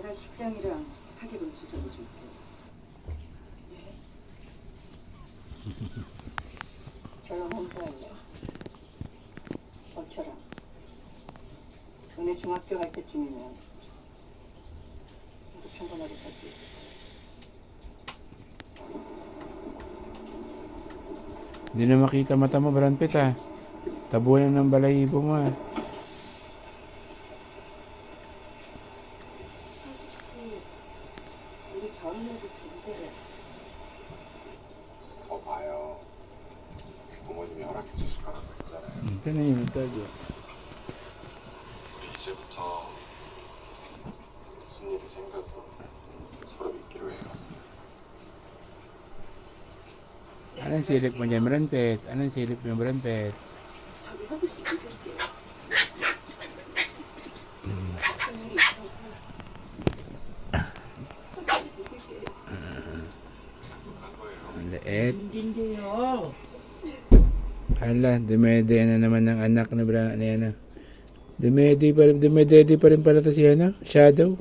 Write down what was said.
내가 식장이랑 타격을 주소해 줄게. 저랑 홍사할래. 어처럼. 너네 중학교 갈 때쯤이면 좀더 평범하게 살 수 있을 거야. Hindi na makita mata mo, Brad Pitt ah. Tabunan ng balahibo mo ah. 아저씨, 우리 결혼해도 된대. 봐요. 부모님이 허락해 주실 거라고 했잖아요. Ito na yung tagyo. 우리 이제부터 무슨 일이 생겨도 서로 믿기로 해요. Anong silip mo dyan, Brad Pitt? Anong silip mo, Brad Pitt? 저기 아저씨 믿을게. 무슨 일이 있어도 아저씨 믿을게. Ang liit. hindi Hala, dumede na naman ng anak na Brad, ano yan ah. Dumede pa rin pala to si ano, Shadow.